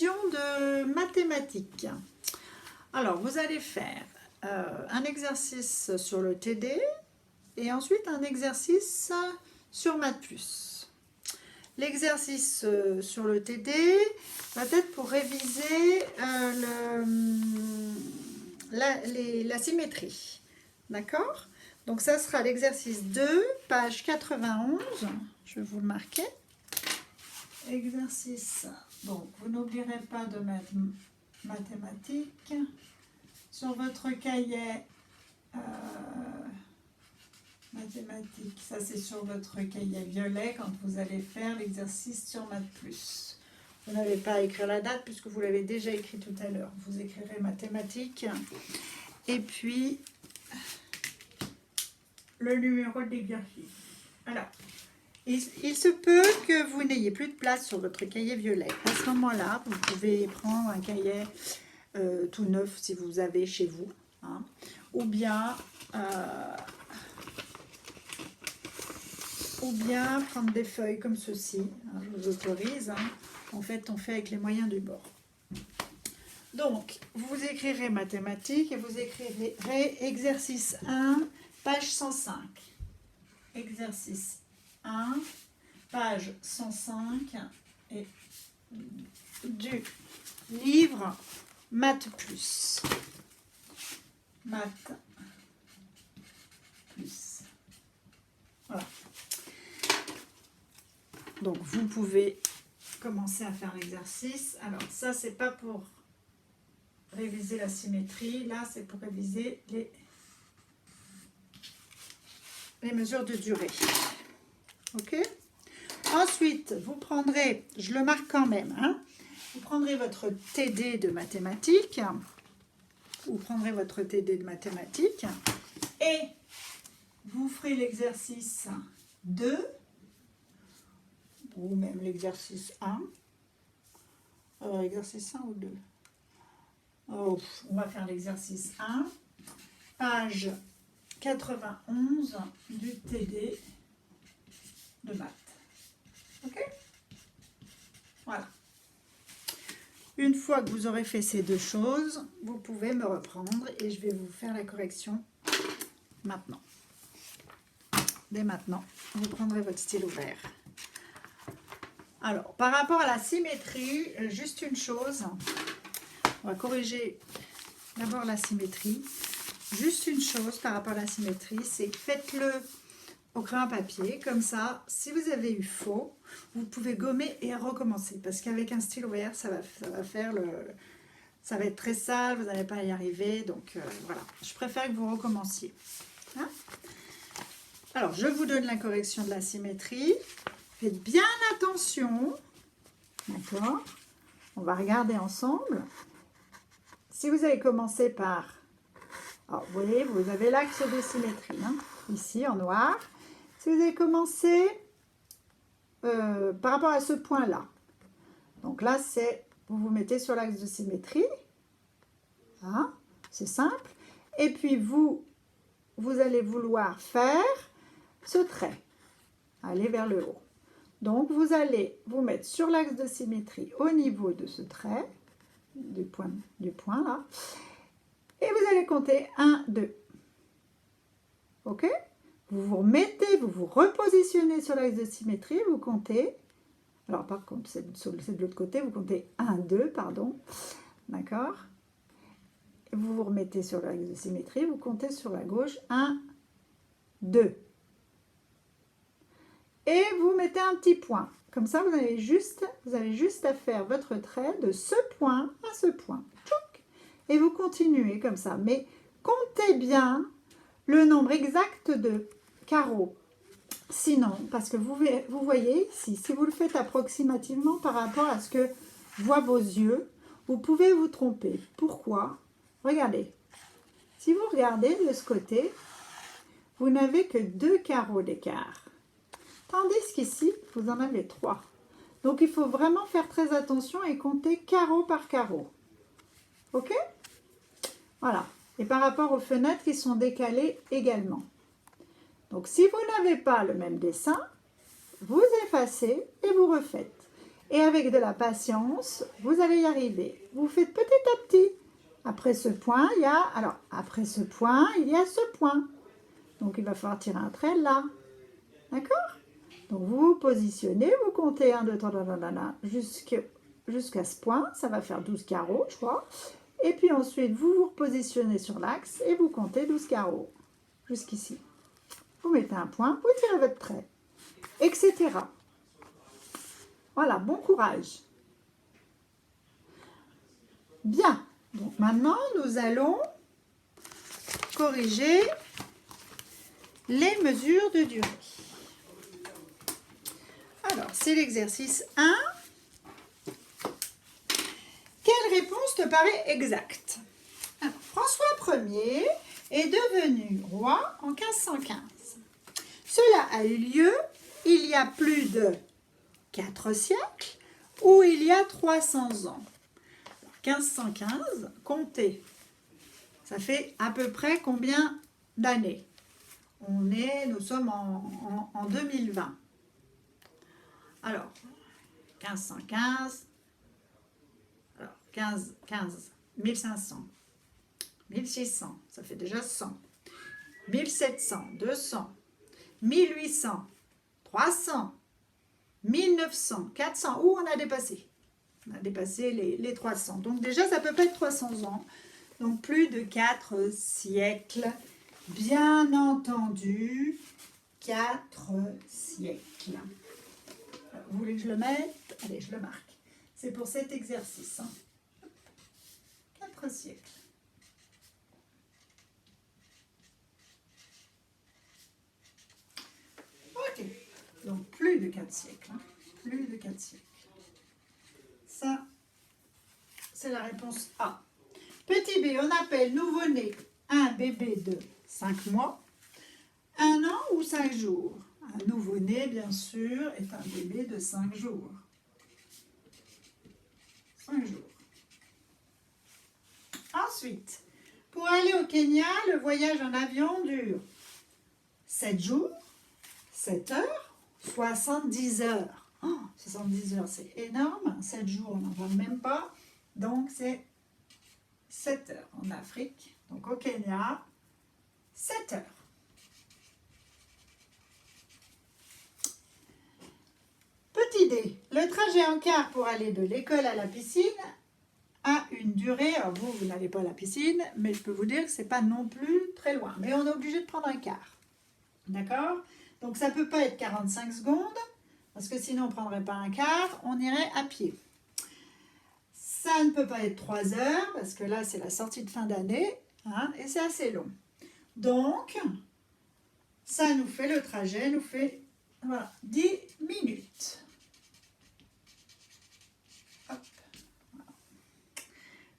révision de mathématiques. Alors, vous allez faire un exercice sur le TD et ensuite un exercice sur Math+. L'exercice sur le TD va être pour réviser la symétrie. D'accord? Donc, ça sera l'exercice 2, page 91. Je vais vous le marquer. Exercice. Donc, vous n'oublierez pas de mettre mathématiques. Sur votre cahier, mathématiques, ça c'est sur votre cahier violet quand vous allez faire l'exercice sur Math+. Vous n'avez pas à écrire la date puisque vous l'avez déjà écrit tout à l'heure. Vous écrirez mathématiques et puis le numéro de l'exercice. Alors, il se peut que vous n'ayez plus de place sur votre cahier violet. À ce moment-là, vous pouvez prendre un cahier tout neuf si vous avez chez vous. Hein, ou bien prendre des feuilles comme ceci. Hein, je vous autorise. Hein. En fait, on fait avec les moyens du bord. Donc, vous écrirez mathématiques et vous écrirez exercice 1, page 105. Exercice 1, page 105 et du livre Math+. Math+. Voilà. Donc, vous pouvez commencer à faire l'exercice. Alors, ça, c'est pas pour réviser la symétrie. Là, c'est pour réviser les mesures de durée. Ok? Ensuite, vous prendrez, je le marque quand même, hein, vous prendrez votre TD de mathématiques. Vous prendrez votre TD de mathématiques et vous ferez l'exercice 2 ou même l'exercice 1. Exercice 1 ou 2? Oh, on va faire l'exercice 1, page 91 du TD de maths. Ok? Voilà. Une fois que vous aurez fait ces deux choses, vous pouvez me reprendre et je vais vous faire la correction maintenant. Dès maintenant, vous prendrez votre stylo vert. Alors, par rapport à la symétrie, juste une chose. On va corriger d'abord la symétrie. Juste une chose par rapport à la symétrie, c'est que faites-le au crayon à papier. Comme ça, si vous avez eu faux, vous pouvez gommer et recommencer. Parce qu'avec un stylo vert, ça va être très sale, vous n'allez pas y arriver. Donc, voilà. Je préfère que vous recommenciez. Hein? Alors, je vous donne la correction de la symétrie. Faites bien attention. D'accord? On va regarder ensemble. Si vous avez commencé par... Alors, vous voyez, vous avez l'axe de symétrie, hein, ici en noir. Si vous avez commencé par rapport à ce point-là, donc là, c'est vous vous mettez sur l'axe de symétrie. Hein, c'est simple. Et puis, vous allez vouloir faire ce trait, aller vers le haut. Donc, vous allez vous mettre sur l'axe de symétrie au niveau de ce trait, du point là, et vous allez compter 1, 2. Ok? Vous vous remettez, vous vous repositionnez sur l'axe de symétrie, vous comptez, alors par contre, c'est de l'autre côté, vous comptez 1, 2, pardon, d'accord? Vous vous remettez sur l'axe de symétrie, vous comptez sur la gauche, 1, 2. Et vous mettez un petit point. Comme ça, vous avez juste à faire votre trait de ce point à ce point. Et vous continuez comme ça. Mais comptez bien le nombre exact de carreaux. Sinon, parce que vous voyez ici, si vous le faites approximativement par rapport à ce que voient vos yeux, vous pouvez vous tromper. Pourquoi? Regardez. Si vous regardez de ce côté, vous n'avez que 2 carreaux d'écart. Tandis qu'ici, vous en avez 3. Donc, il faut vraiment faire très attention et compter carreau par carreau. Ok? Voilà. Et par rapport aux fenêtres qui sont décalées également. Donc, si vous n'avez pas le même dessin, vous effacez et vous refaites. Et avec de la patience, vous allez y arriver. Vous faites petit à petit. Après ce point, il y a ce point. Donc, il va falloir tirer un trait là. D'accord? Donc, vous vous positionnez, vous comptez 1, 2, 3, jusqu'à ce point. Ça va faire 12 carreaux, je crois. Et puis ensuite, vous vous repositionnez sur l'axe et vous comptez 12 carreaux. Jusqu'ici. Vous mettez un point, vous tirez votre trait, etc. Voilà, bon courage. Bien. Donc maintenant, nous allons corriger les mesures de durée. Alors, c'est l'exercice 1. Quelle réponse te paraît exacte? Alors, François Ier est devenu roi en 1515. Cela a eu lieu il y a plus de 4 siècles ou il y a 300 ans. 1515, comptez. Ça fait à peu près combien d'années? Nous sommes en 2020. Alors, 1515, alors 1500, 1600, ça fait déjà 100, 1700, 200, 1800, 300, 1900, 400, où on a dépassé? On a dépassé les 300. Donc déjà, ça peut pas être 300 ans. Donc plus de 4 siècles. Bien entendu, 4 siècles. Vous voulez que je le mette? Allez, je le marque. C'est pour cet exercice. 4 siècles. Ok. Donc plus de 4 siècles. Plus de 4 siècles. Ça, c'est la réponse A. Petit b, on appelle nouveau-né un bébé de 5 mois, 1 an ou 5 jours. Un nouveau-né, bien sûr, est un bébé de 5 jours. 5 jours. Ensuite, pour aller au Kenya, le voyage en avion dure 7 jours, 7 heures, 70 heures. Oh, 70 heures, c'est énorme. 7 jours, on n'en parle même pas. Donc, c'est 7 heures en Afrique. Donc, au Kenya, 7 heures. Petit d, le trajet en car pour aller de l'école à la piscine a une durée, alors vous n'allez pas à la piscine, mais je peux vous dire que ce n'est pas non plus très loin. Mais on est obligé de prendre un car. D'accord? Donc, ça ne peut pas être 45 secondes. Parce que sinon, on ne prendrait pas un car, on irait à pied. Ça ne peut pas être 3 heures, parce que là, c'est la sortie de fin d'année, hein, et c'est assez long. Donc, ça nous fait, le trajet nous fait 10 minutes. Hop.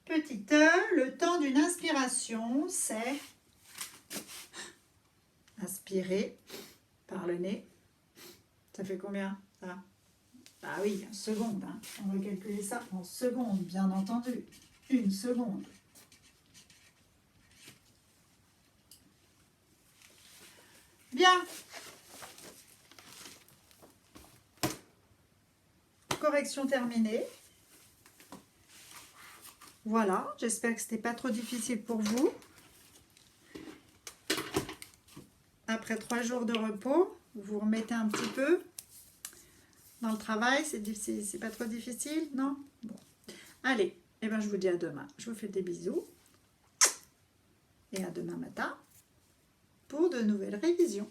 Petit e, le temps d'une inspiration, c'est inspirer par le nez. Ça fait combien, ça? Ah oui, 1 seconde. Hein. On va calculer ça en secondes, bien entendu. 1 seconde. Bien. Correction terminée. Voilà, j'espère que ce n'était pas trop difficile pour vous. Après 3 jours de repos, vous vous remettez un petit peu dans le travail. C'est pas trop difficile, non? Bon. Allez, eh ben, je vous dis à demain. Je vous fais des bisous. Et à demain matin pour de nouvelles révisions.